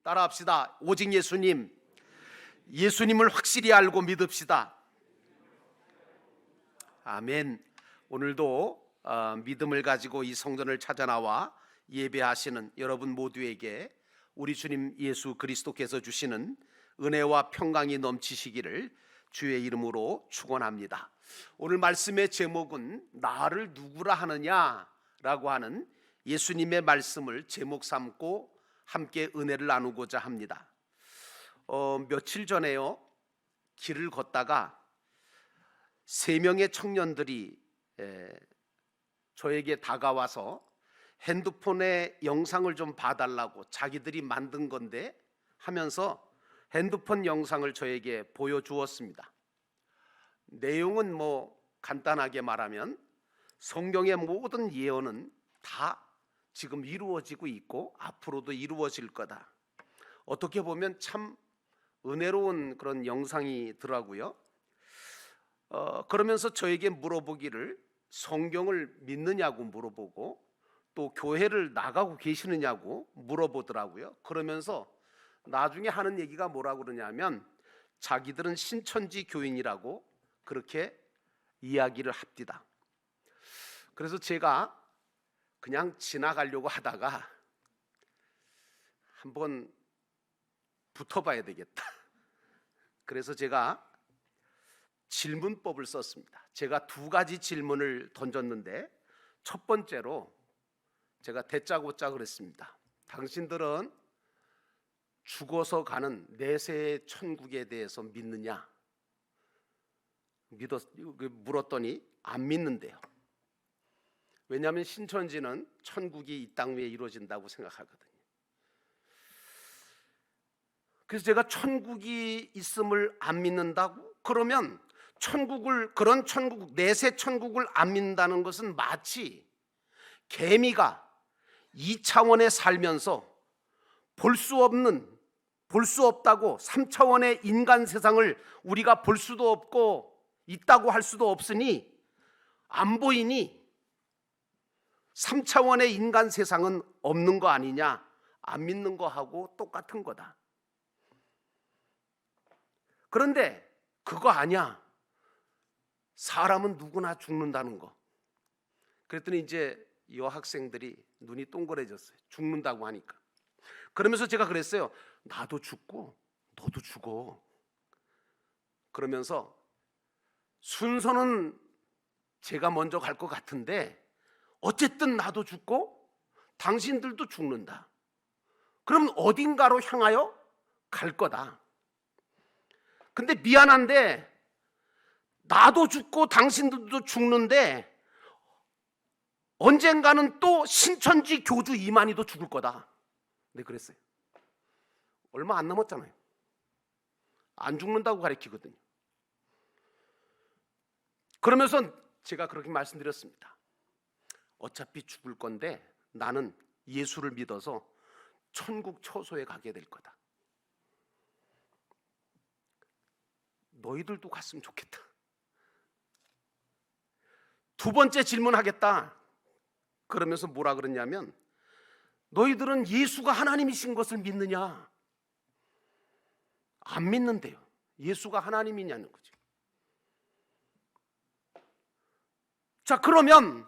따라합시다. 오직 예수님. 예수님을 확실히 알고 믿읍시다. 아멘. 오늘도 믿음을 가지고 이 성전을 찾아 나와 예배하시는 여러분 모두에게 우리 주님 예수 그리스도께서 주시는 은혜와 평강이 넘치시기를 주의 이름으로 축원합니다. 오늘 말씀의 제목은 나를 누구라 하느냐라고 하는 예수님의 말씀을 제목 삼고 함께 은혜를 나누고자 합니다. 며칠 전에요, 길을 걷다가 3명의 청년들이 저에게 다가와서 핸드폰에 영상을 좀 봐달라고, 자기들이 만든 건데 하면서 핸드폰 영상을 저에게 보여주었습니다. 내용은 간단하게 말하면 성경의 모든 예언은 다 지금 이루어지고 있고 앞으로도 이루어질 거다. 어떻게 보면 참 은혜로운 그런 영상이더라고요. 그러면서 저에게 물어보기를 성경을 믿느냐고 물어보고 또 교회를 나가고 계시느냐고 물어보더라고요. 그러면서 나중에 하는 얘기가 뭐라고 그러냐면 자기들은 신천지 교인이라고 그렇게 이야기를 합디다. 그래서 제가 그냥 지나가려고 하다가 한번 붙어봐야 되겠다. 그래서 제가 질문법을 썼습니다. 제가 2가지 질문을 던졌는데 첫 번째로 제가 대짜고짜 그랬습니다. 당신들은 죽어서 가는 내세의 천국에 대해서 믿느냐? 물었더니 안 믿는데요. 왜냐하면 신천지는 천국이 이 땅 위에 이루어진다고 생각하거든요. 그래서 제가 천국이 있음을 안 믿는다고? 그러면 그런 천국, 내세 천국을 안 믿는다는 것은 마치 개미가 2차원에 살면서 볼 수 없다고 3차원의 인간 세상을 우리가 볼 수도 없고 있다고 할 수도 없으니 안 보이니 3차원의 인간 세상은 없는 거 아니냐, 안 믿는 거하고 똑같은 거다. 그런데 그거 아니야, 사람은 누구나 죽는다는 거. 그랬더니 이제 여학생들이 눈이 동그래졌어요. 죽는다고 하니까. 그러면서 제가 그랬어요. 나도 죽고 너도 죽어. 그러면서 순서는 제가 먼저 갈 것 같은데 어쨌든 나도 죽고 당신들도 죽는다. 그럼 어딘가로 향하여 갈 거다. 근데 미안한데 나도 죽고 당신들도 죽는데 언젠가는 또 신천지 교주 이만희도 죽을 거다. 네, 그랬어요. 얼마 안 남았잖아요. 안 죽는다고 가르치거든요. 그러면서 제가 그렇게 말씀드렸습니다. 어차피 죽을 건데 나는 예수를 믿어서 천국 처소에 가게 될 거다. 너희들도 갔으면 좋겠다. 2번째 질문하겠다. 그러면서 뭐라 그러냐면 너희들은 예수가 하나님이신 것을 믿느냐? 안 믿는데요. 예수가 하나님이냐는 거죠. 자, 그러면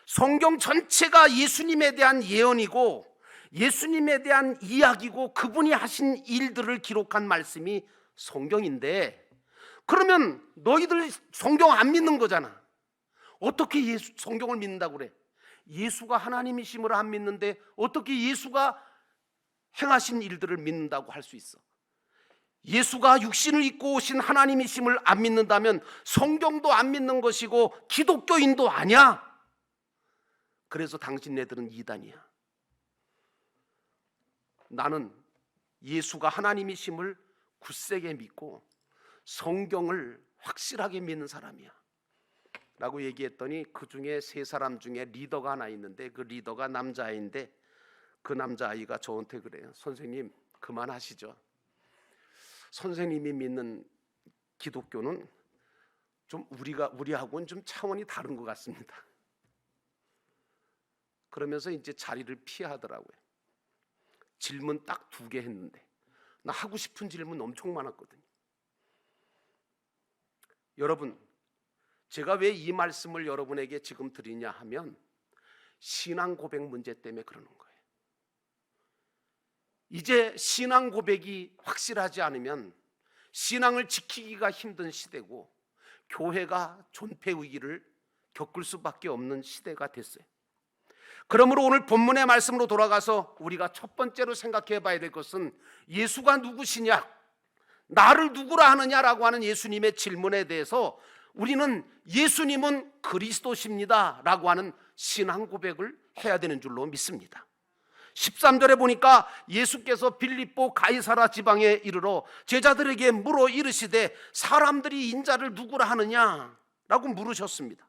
성경 전체가 예수님에 대한 예언이고 예수님에 대한 이야기고 그분이 하신 일들을 기록한 말씀이 성경인데, 그러면 너희들 성경 안 믿는 거잖아. 어떻게 성경을 믿는다고 그래? 예수가 하나님이심을 안 믿는데 어떻게 예수가 행하신 일들을 믿는다고 할 수 있어? 예수가 육신을 입고 오신 하나님이심을 안 믿는다면 성경도 안 믿는 것이고 기독교인도 아니야. 그래서 당신네들은 이단이야. 나는 예수가 하나님이심을 굳세게 믿고 성경을 확실하게 믿는 사람이야 라고 얘기했더니 그 중에 3사람 중에 리더가 하나 있는데 그 리더가 남자아이인데 그 남자아이가 저한테 그래요. 선생님, 그만하시죠. 선생님이 믿는 기독교는 좀 우리하고는 좀 차원이 다른 것 같습니다. 그러면서 이제 자리를 피하더라고요. 질문 딱 2개 했는데 나 하고 싶은 질문 엄청 많았거든요. 여러분, 제가 왜 이 말씀을 여러분에게 지금 드리냐 하면 신앙 고백 문제 때문에 그러는 거예요. 이제 신앙 고백이 확실하지 않으면 신앙을 지키기가 힘든 시대고 교회가 존폐 위기를 겪을 수밖에 없는 시대가 됐어요. 그러므로 오늘 본문의 말씀으로 돌아가서 우리가 첫 번째로 생각해 봐야 될 것은 예수가 누구시냐, 나를 누구라 하느냐라고 하는 예수님의 질문에 대해서 우리는 예수님은 그리스도십니다 라고 하는 신앙 고백을 해야 되는 줄로 믿습니다. 13절에 보니까 예수께서 빌립보 가이사라 지방에 이르러 제자들에게 물어 이르시되 사람들이 인자를 누구라 하느냐라고 물으셨습니다.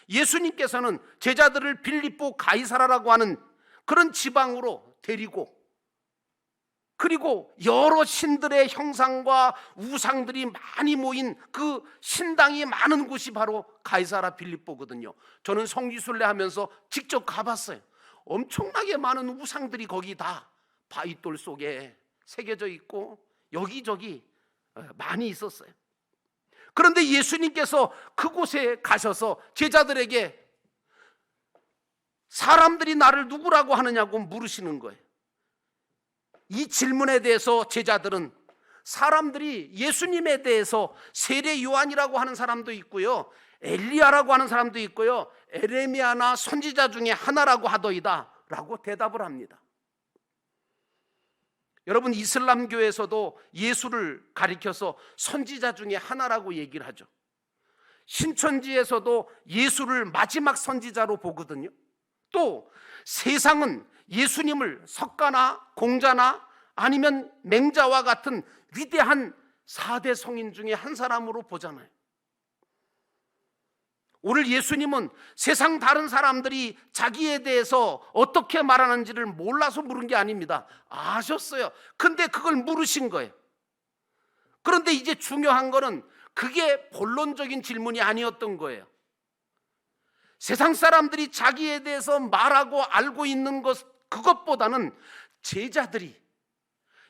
예수님께서는 제자들을 빌립보 가이사라라고 하는 그런 지방으로 데리고, 그리고 여러 신들의 형상과 우상들이 많이 모인 그 신당이 많은 곳이 바로 가이사라 빌립보거든요. 저는 성지순례 하면서 직접 가봤어요. 엄청나게 많은 우상들이 거기 다 바위돌 속에 새겨져 있고 여기저기 많이 있었어요. 그런데 예수님께서 그곳에 가셔서 제자들에게 사람들이 나를 누구라고 하느냐고 물으시는 거예요. 이 질문에 대해서 제자들은 사람들이 예수님에 대해서 세례 요한이라고 하는 사람도 있고요, 엘리야라고 하는 사람도 있고요, 에레미야나 선지자 중에 하나라고 하더이다 라고 대답을 합니다. 여러분, 이슬람교에서도 예수를 가리켜서 선지자 중에 하나라고 얘기를 하죠. 신천지에서도 예수를 마지막 선지자로 보거든요. 또 세상은 예수님을 석가나 공자나 아니면 맹자와 같은 위대한 4대 성인 중에 한 사람으로 보잖아요. 오늘 예수님은 세상 다른 사람들이 자기에 대해서 어떻게 말하는지를 몰라서 물은 게 아닙니다. 아셨어요. 근데 그걸 물으신 거예요. 그런데 이제 중요한 거는 그게 본론적인 질문이 아니었던 거예요. 세상 사람들이 자기에 대해서 말하고 알고 있는 것, 그것보다는 제자들이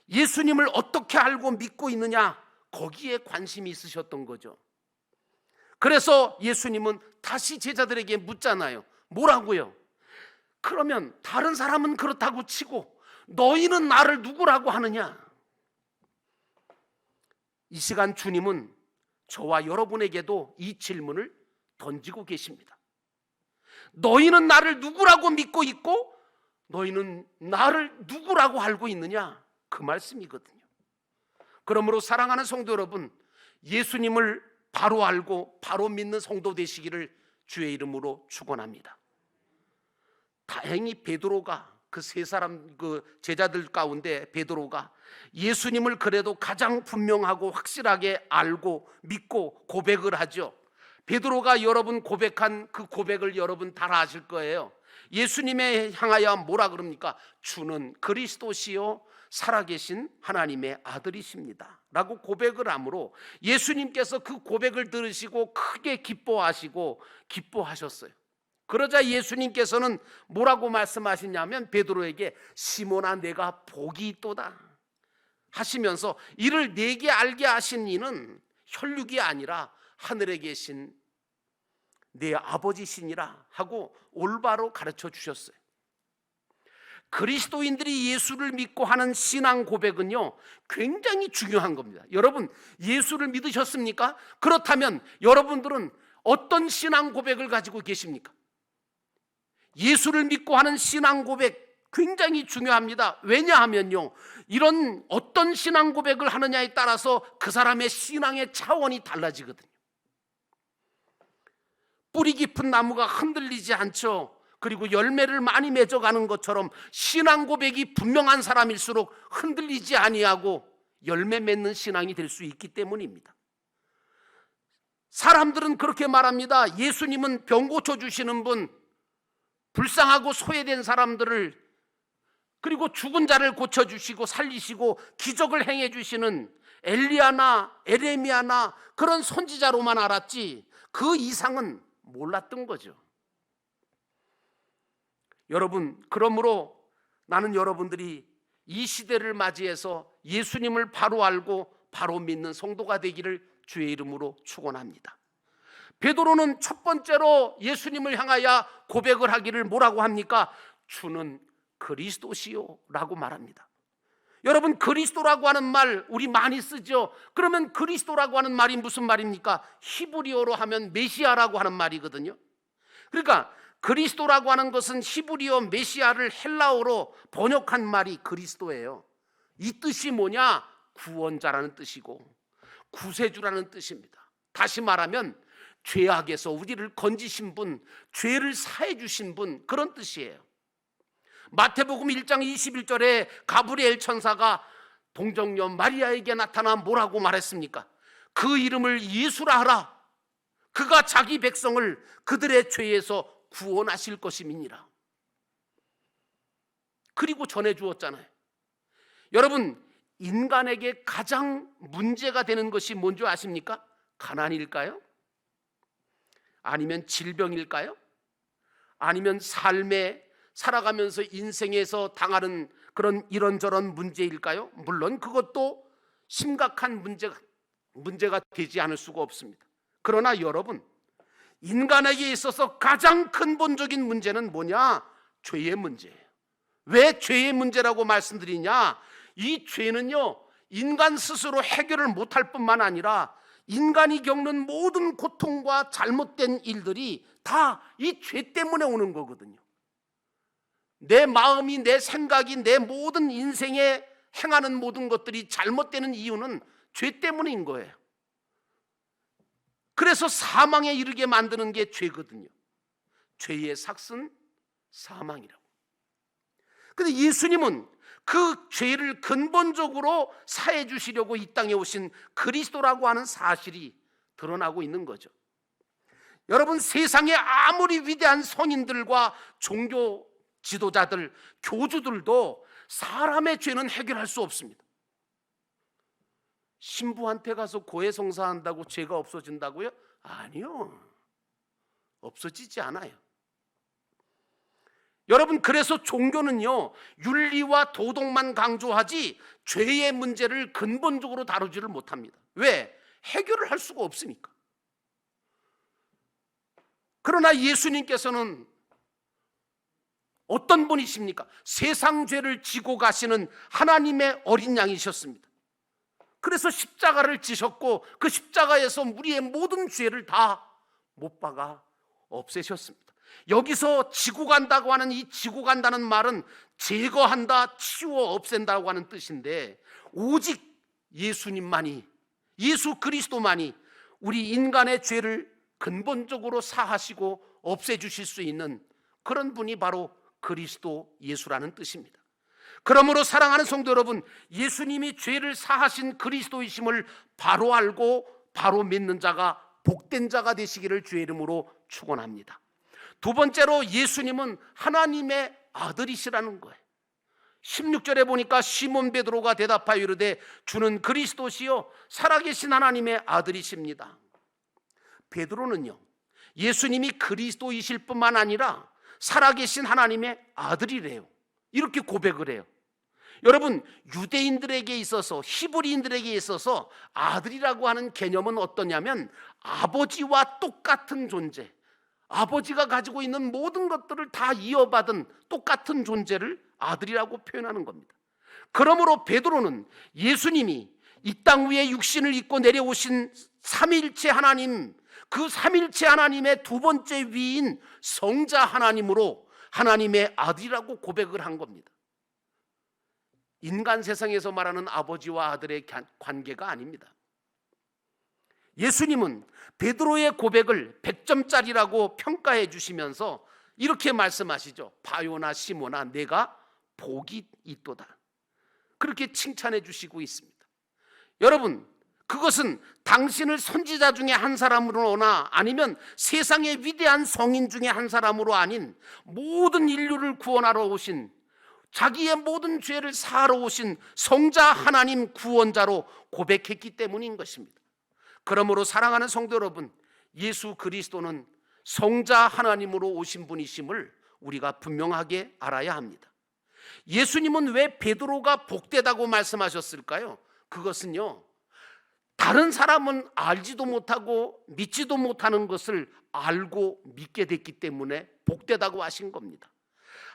예수님을 어떻게 알고 믿고 있느냐, 거기에 관심이 있으셨던 거죠. 그래서 예수님은 다시 제자들에게 묻잖아요. 뭐라고요? 그러면 다른 사람은 그렇다고 치고 너희는 나를 누구라고 하느냐? 이 시간 주님은 저와 여러분에게도 이 질문을 던지고 계십니다. 너희는 나를 누구라고 믿고 있고 너희는 나를 누구라고 알고 있느냐? 그 말씀이거든요. 그러므로 사랑하는 성도 여러분, 예수님을 바로 알고 바로 믿는 성도 되시기를 주의 이름으로 축원합니다. 다행히 베드로가 그 세 사람, 그 제자들 가운데 베드로가 예수님을 그래도 가장 분명하고 확실하게 알고 믿고 고백을 하죠. 베드로가 여러분 고백한 그 고백을 여러분 다 아실 거예요. 예수님에 향하여 뭐라 그럽니까? 주는 그리스도시요 살아계신 하나님의 아들이십니다 라고 고백을 하므로 예수님께서 그 고백을 들으시고 크게 기뻐하셨어요. 그러자 예수님께서는 뭐라고 말씀하시냐면 베드로에게 시몬아 내가 복이 있도다 하시면서 이를 내게 알게 하신 이는 혈육이 아니라 하늘에 계신 내 아버지시니라 하고 올바로 가르쳐 주셨어요. 그리스도인들이 예수를 믿고 하는 신앙 고백은요 굉장히 중요한 겁니다. 여러분 예수를 믿으셨습니까? 그렇다면 여러분들은 어떤 신앙 고백을 가지고 계십니까? 예수를 믿고 하는 신앙 고백 굉장히 중요합니다. 왜냐하면요 이런 어떤 신앙 고백을 하느냐에 따라서 그 사람의 신앙의 차원이 달라지거든요. 뿌리 깊은 나무가 흔들리지 않죠. 그리고 열매를 많이 맺어가는 것처럼 신앙 고백이 분명한 사람일수록 흔들리지 아니하고 열매 맺는 신앙이 될 수 있기 때문입니다. 사람들은 그렇게 말합니다. 예수님은 병 고쳐주시는 분, 불쌍하고 소외된 사람들을, 그리고 죽은 자를 고쳐주시고 살리시고 기적을 행해주시는 엘리야나 에레미야나 그런 선지자로만 알았지 그 이상은 몰랐던 거죠. 여러분, 그러므로 나는 여러분들이 이 시대를 맞이해서 예수님을 바로 알고 바로 믿는 성도가 되기를 주의 이름으로 축원합니다. 베드로는 첫 번째로 예수님을 향하여 고백을 하기를 뭐라고 합니까? 주는 그리스도시요 라고 말합니다. 여러분, 그리스도라고 하는 말 우리 많이 쓰죠. 그러면 그리스도라고 하는 말이 무슨 말입니까? 히브리어로 하면 메시아라고 하는 말이거든요. 그러니까 그리스도라고 하는 것은 히브리어 메시아를 헬라어로 번역한 말이 그리스도예요. 이 뜻이 뭐냐? 구원자라는 뜻이고 구세주라는 뜻입니다. 다시 말하면 죄악에서 우리를 건지신 분, 죄를 사해 주신 분, 그런 뜻이에요. 마태복음 1장 21절에 가브리엘 천사가 동정녀 마리아에게 나타나 뭐라고 말했습니까? 그 이름을 예수라 하라. 그가 자기 백성을 그들의 죄에서 구원하실 것임이니라. 그리고 전해주었잖아요. 여러분, 인간에게 가장 문제가 되는 것이 뭔지 아십니까? 가난일까요? 아니면 질병일까요? 아니면 삶에 살아가면서 인생에서 당하는 그런 이런저런 문제일까요? 물론 그것도 심각한 문제가 되지 않을 수가 없습니다. 그러나 여러분, 인간에게 있어서 가장 근본적인 문제는 뭐냐? 죄의 문제예요. 왜 죄의 문제라고 말씀드리냐? 이 죄는요, 인간 스스로 해결을 못할 뿐만 아니라 인간이 겪는 모든 고통과 잘못된 일들이 다 이 죄 때문에 오는 거거든요. 내 마음이, 내 생각이, 내 모든 인생에 행하는 모든 것들이 잘못되는 이유는 죄 때문인 거예요. 그래서 사망에 이르게 만드는 게 죄거든요. 죄의 삭은 사망이라고. 근데 예수님은 그 죄를 근본적으로 사해 주시려고 이 땅에 오신 그리스도라고 하는 사실이 드러나고 있는 거죠. 여러분, 세상에 아무리 위대한 성인들과 종교 지도자들, 교주들도 사람의 죄는 해결할 수 없습니다. 신부한테 가서 고해성사한다고 죄가 없어진다고요? 아니요, 없어지지 않아요. 여러분, 그래서 종교는요, 윤리와 도덕만 강조하지 죄의 문제를 근본적으로 다루지를 못합니다. 왜? 해결을 할 수가 없으니까. 그러나 예수님께서는 어떤 분이십니까? 세상 죄를 지고 가시는 하나님의 어린 양이셨습니다. 그래서 십자가를 지셨고 그 십자가에서 우리의 모든 죄를 다 못 박아 없애셨습니다. 여기서 지고 간다고 하는 이 지고 간다는 말은 제거한다, 치워 없앤다고 하는 뜻인데, 오직 예수님만이, 예수 그리스도만이 우리 인간의 죄를 근본적으로 사하시고 없애주실 수 있는 그런 분이 바로 그리스도 예수라는 뜻입니다. 그러므로 사랑하는 성도 여러분, 예수님이 죄를 사하신 그리스도이심을 바로 알고 바로 믿는 자가 복된 자가 되시기를 주의 이름으로 축원합니다. 두 번째로, 예수님은 하나님의 아들이시라는 거예요. 16절에 보니까 시몬 베드로가 대답하여 이르되 주는 그리스도시요 살아계신 하나님의 아들이십니다. 베드로는요, 예수님이 그리스도이실 뿐만 아니라 살아계신 하나님의 아들이래요. 이렇게 고백을 해요. 여러분, 유대인들에게 있어서, 히브리인들에게 있어서 아들이라고 하는 개념은 어떠냐면 아버지와 똑같은 존재, 아버지가 가지고 있는 모든 것들을 다 이어받은 똑같은 존재를 아들이라고 표현하는 겁니다. 그러므로 베드로는 예수님이 이 땅 위에 육신을 입고 내려오신 삼위일체 하나님, 그 삼위일체 하나님의 두 번째 위인 성자 하나님으로 하나님의 아들이라고 고백을 한 겁니다. 인간 세상에서 말하는 아버지와 아들의 관계가 아닙니다. 예수님은 베드로의 고백을 100점짜리라고 평가해 주시면서 이렇게 말씀하시죠. 바요나 시모나 내가 복이 있도다. 그렇게 칭찬해 주시고 있습니다. 여러분, 그것은 당신을 선지자 중에 한 사람으로나 아니면 세상의 위대한 성인 중에 한 사람으로 아닌 모든 인류를 구원하러 오신, 자기의 모든 죄를 사하러 오신 성자 하나님 구원자로 고백했기 때문인 것입니다. 그러므로 사랑하는 성도 여러분, 예수 그리스도는 성자 하나님으로 오신 분이심을 우리가 분명하게 알아야 합니다. 예수님은 왜 베드로가 복되다고 말씀하셨을까요? 그것은요, 다른 사람은 알지도 못하고 믿지도 못하는 것을 알고 믿게 됐기 때문에 복되다고 하신 겁니다.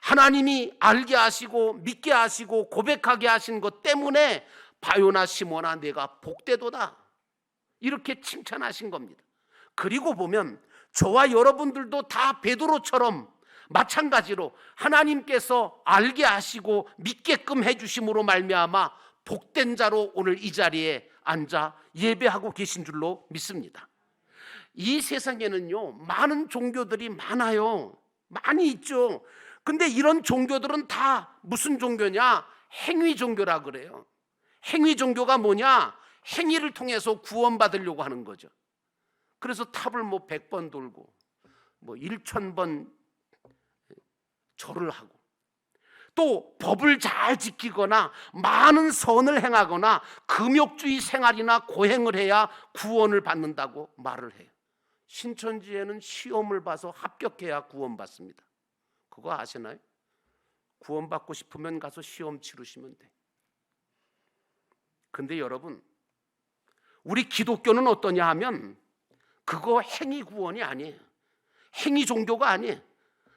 하나님이 알게 하시고 믿게 하시고 고백하게 하신 것 때문에 바요나 시몬아 내가 복되도다, 이렇게 칭찬하신 겁니다. 그리고 보면 저와 여러분들도 다 베드로처럼 마찬가지로 하나님께서 알게 하시고 믿게끔 해주심으로 말미암아 복된 자로 오늘 이 자리에 앉아 예배하고 계신 줄로 믿습니다. 이 세상에는요, 많은 종교들이 많아요. 많이 있죠. 근데 이런 종교들은 다 무슨 종교냐? 행위 종교라 그래요. 행위 종교가 뭐냐? 행위를 통해서 구원받으려고 하는 거죠. 그래서 탑을 100번 돌고 1000번 절을 하고, 또 법을 잘 지키거나 많은 선을 행하거나 금욕주의 생활이나 고행을 해야 구원을 받는다고 말을 해요. 신천지에는 시험을 봐서 합격해야 구원받습니다. 그거 아시나요? 구원받고 싶으면 가서 시험 치르시면 돼. 근데 여러분, 우리 기독교는 어떠냐 하면 그거 행위 구원이 아니에요. 행위 종교가 아니에요.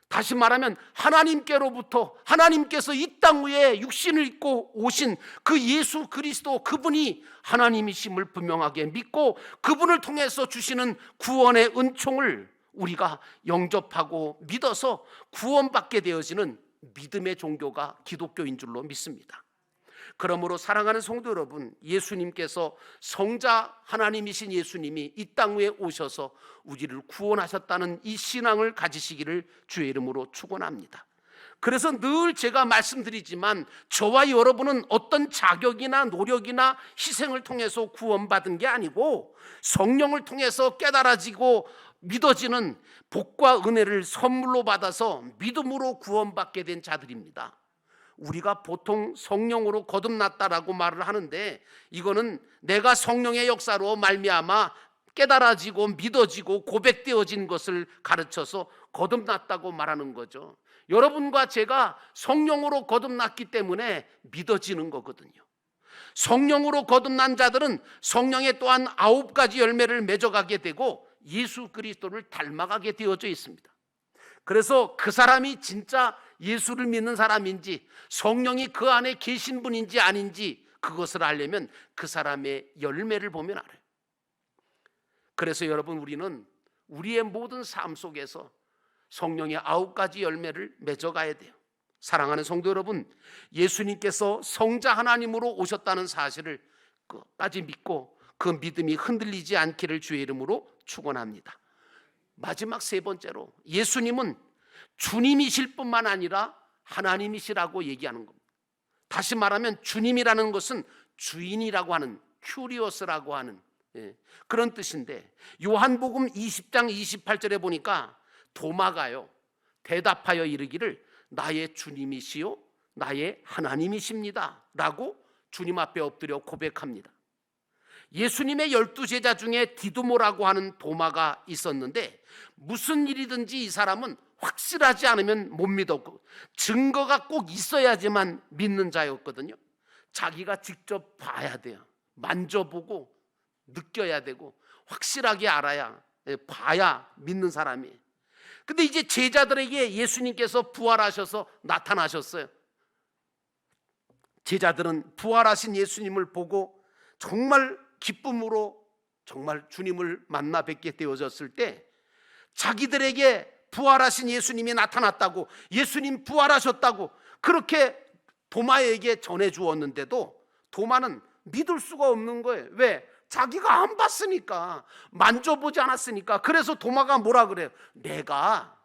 다시 말하면 하나님께로부터, 하나님께서 이 땅 위에 육신을 입고 오신 그 예수 그리스도, 그분이 하나님이심을 분명하게 믿고 그분을 통해서 주시는 구원의 은총을 우리가 영접하고 믿어서 구원받게 되어지는 믿음의 종교가 기독교인 줄로 믿습니다. 그러므로 사랑하는 성도 여러분, 예수님께서 성자 하나님이신 예수님이 이 땅 위에 오셔서 우리를 구원하셨다는 이 신앙을 가지시기를 주의 이름으로 축원합니다. 그래서 늘 제가 말씀드리지만 저와 여러분은 어떤 자격이나 노력이나 희생을 통해서 구원받은 게 아니고 성령을 통해서 깨달아지고 믿어지는 복과 은혜를 선물로 받아서 믿음으로 구원받게 된 자들입니다. 우리가 보통 성령으로 거듭났다라고 말을 하는데, 이거는 내가 성령의 역사로 말미암아 깨달아지고 믿어지고 고백되어진 것을 가르쳐서 거듭났다고 말하는 거죠. 여러분과 제가 성령으로 거듭났기 때문에 믿어지는 거거든요. 성령으로 거듭난 자들은 성령의 또한 9가지 열매를 맺어가게 되고 예수 그리스도를 닮아가게 되어져 있습니다. 그래서 그 사람이 진짜 예수를 믿는 사람인지 성령이 그 안에 계신 분인지 아닌지 그것을 알려면 그 사람의 열매를 보면 알아요. 그래서 여러분, 우리는 우리의 모든 삶 속에서 성령의 9가지 열매를 맺어가야 돼요. 사랑하는 성도 여러분, 예수님께서 성자 하나님으로 오셨다는 사실을 끝까지 믿고 그 믿음이 흔들리지 않기를 주의 이름으로 축원합니다. 마지막 3번째로, 예수님은 주님이실 뿐만 아니라 하나님이시라고 얘기하는 겁니다. 다시 말하면 주님이라는 것은 주인이라고 하는, 큐리오스라고 하는 그런 뜻인데, 요한복음 20장 28절에 보니까 도마가요 대답하여 이르기를 나의 주님이시요 나의 하나님이십니다 라고 주님 앞에 엎드려 고백합니다. 예수님의 12제자 중에 디두모라고 하는 도마가 있었는데, 무슨 일이든지 이 사람은 확실하지 않으면 못 믿었고 증거가 꼭 있어야지만 믿는 자였거든요. 자기가 직접 봐야 돼요. 만져보고 느껴야 되고 확실하게 알아야, 봐야 믿는 사람이에요. 근데 이제 제자들에게 예수님께서 부활하셔서 나타나셨어요. 제자들은 부활하신 예수님을 보고 정말 기쁨으로 정말 주님을 만나 뵙게 되어졌을 때 자기들에게 부활하신 예수님이 나타났다고, 예수님 부활하셨다고 그렇게 도마에게 전해 주었는데도 도마는 믿을 수가 없는 거예요. 왜? 자기가 안 봤으니까, 만져보지 않았으니까. 그래서 도마가 뭐라 그래요? 내가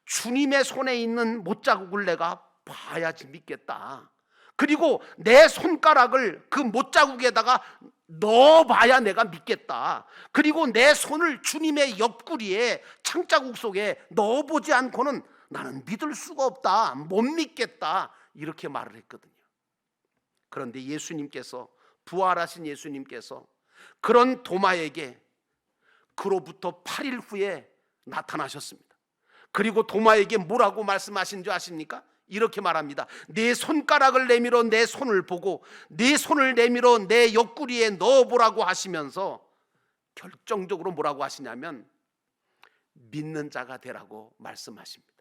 주님의 손에 있는 못자국을 내가 봐야지 믿겠다. 그리고 내 손가락을 그 못자국에다가 넣어봐야 내가 믿겠다. 그리고 내 손을 주님의 옆구리에 창자국 속에 넣어보지 않고는 나는 믿을 수가 없다, 못 믿겠다, 이렇게 말을 했거든요. 그런데 예수님께서, 부활하신 예수님께서 그런 도마에게 그로부터 8일 후에 나타나셨습니다. 그리고 도마에게 뭐라고 말씀하신 줄 아십니까? 이렇게 말합니다. 내 손가락을 내밀어 내 손을 보고 내 손을 내밀어 내 옆구리에 넣어보라고 하시면서 결정적으로 뭐라고 하시냐면 믿는 자가 되라고 말씀하십니다.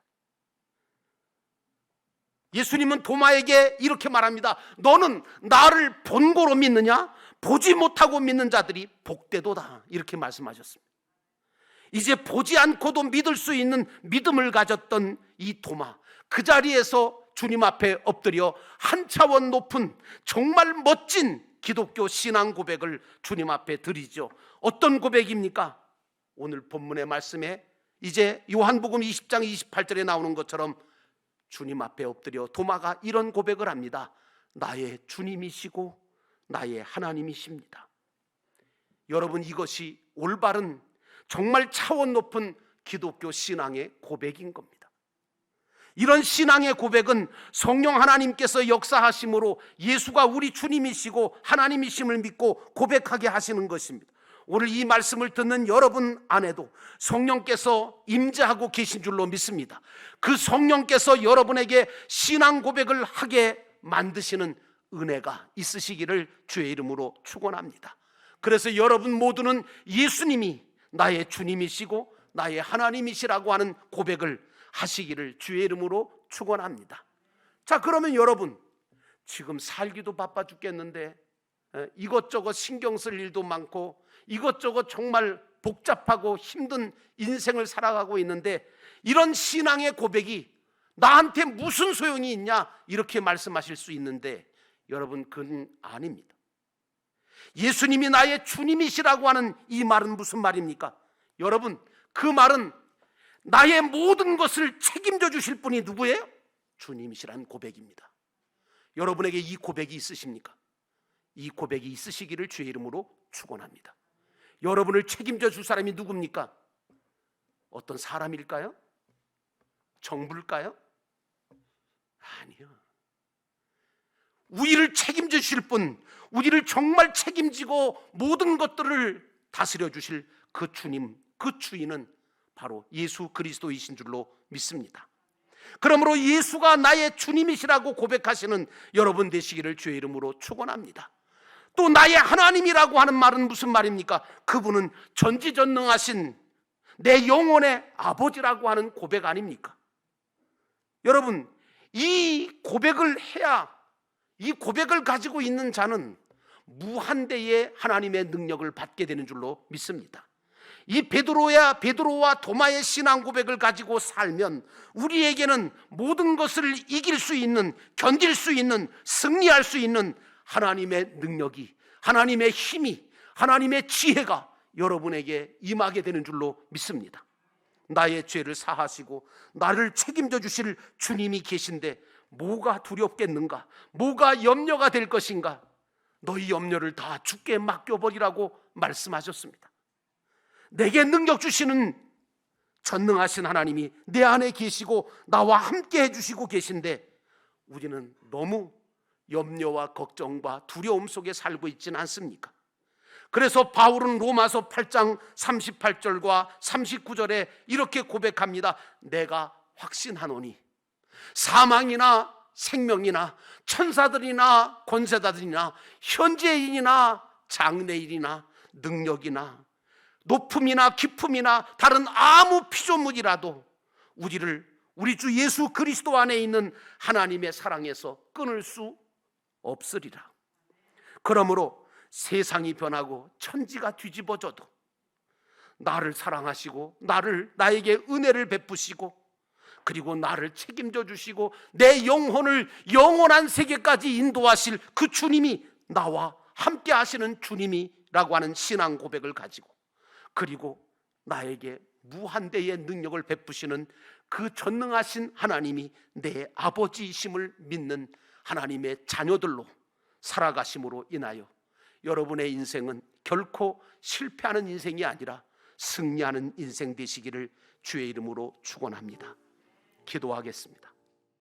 예수님은 도마에게 이렇게 말합니다. 너는 나를 본고로 믿느냐? 보지 못하고 믿는 자들이 복되도다. 이렇게 말씀하셨습니다. 이제 보지 않고도 믿을 수 있는 믿음을 가졌던 이 도마, 그 자리에서 주님 앞에 엎드려 한 차원 높은 정말 멋진 기독교 신앙 고백을 주님 앞에 드리죠. 어떤 고백입니까? 오늘 본문의 말씀에 이제 요한복음 20장 28절에 나오는 것처럼 주님 앞에 엎드려 도마가 이런 고백을 합니다. 나의 주님이시고 나의 하나님이십니다. 여러분, 이것이 올바른 정말 차원 높은 기독교 신앙의 고백인 겁니다. 이런 신앙의 고백은 성령 하나님께서 역사하심으로 예수가 우리 주님이시고 하나님이심을 믿고 고백하게 하시는 것입니다. 오늘 이 말씀을 듣는 여러분 안에도 성령께서 임재하고 계신 줄로 믿습니다. 그 성령께서 여러분에게 신앙 고백을 하게 만드시는 은혜가 있으시기를 주의 이름으로 축원합니다. 그래서 여러분 모두는 예수님이 나의 주님이시고 나의 하나님이시라고 하는 고백을 하시기를 주의 이름으로 축원합니다. 자, 그러면 여러분 지금 살기도 바빠 죽겠는데 이것저것 신경 쓸 일도 많고 이것저것 정말 복잡하고 힘든 인생을 살아가고 있는데 이런 신앙의 고백이 나한테 무슨 소용이 있냐 이렇게 말씀하실 수 있는데 여러분, 그건 아닙니다. 예수님이 나의 주님이시라고 하는 이 말은 무슨 말입니까? 여러분, 그 말은 나의 모든 것을 책임져 주실 분이 누구예요? 주님이시란 고백입니다. 여러분에게 이 고백이 있으십니까? 이 고백이 있으시기를 주의 이름으로 축원합니다. 여러분을 책임져 줄 사람이 누굽니까? 어떤 사람일까요? 정부일까요? 아니요. 우리를 책임져 주실 분, 우리를 정말 책임지고 모든 것들을 다스려 주실 그 주님, 그 주인은 바로 예수 그리스도이신 줄로 믿습니다. 그러므로 예수가 나의 주님이시라고 고백하시는 여러분 되시기를 주의 이름으로 축원합니다. 또 나의 하나님이라고 하는 말은 무슨 말입니까? 그분은 전지전능하신 내 영혼의 아버지라고 하는 고백 아닙니까? 여러분, 이 고백을 해야, 이 고백을 가지고 있는 자는 무한대의 하나님의 능력을 받게 되는 줄로 믿습니다. 이 베드로와 도마의 신앙 고백을 가지고 살면 우리에게는 모든 것을 이길 수 있는, 견딜 수 있는, 승리할 수 있는 하나님의 능력이, 하나님의 힘이, 하나님의 지혜가 여러분에게 임하게 되는 줄로 믿습니다. 나의 죄를 사하시고 나를 책임져 주실 주님이 계신데 뭐가 두렵겠는가? 뭐가 염려가 될 것인가? 너희 염려를 다 주께 맡겨버리라고 말씀하셨습니다. 내게 능력 주시는 전능하신 하나님이 내 안에 계시고 나와 함께 해주시고 계신데 우리는 너무 염려와 걱정과 두려움 속에 살고 있지는 않습니까? 그래서 바울은 로마서 8장 38절과 39절에 이렇게 고백합니다. 내가 확신하노니 사망이나 생명이나 천사들이나 권세자들이나 현재인이나 장래일이나 능력이나 높음이나 깊음이나 다른 아무 피조물이라도 우리를 우리 주 예수 그리스도 안에 있는 하나님의 사랑에서 끊을 수 없으리라. 그러므로 세상이 변하고 천지가 뒤집어져도 나를 사랑하시고 나에게 은혜를 베푸시고 그리고 나를 책임져 주시고 내 영혼을 영원한 세계까지 인도하실 그 주님이 나와 함께 하시는 주님이라고 하는 신앙 고백을 가지고 그리고 나에게 무한대의 능력을 베푸시는 그 전능하신 하나님이 내 아버지이심을 믿는 하나님의 자녀들로 살아가심으로 인하여 여러분의 인생은 결코 실패하는 인생이 아니라 승리하는 인생 되시기를 주의 이름으로 축원합니다. 기도하겠습니다.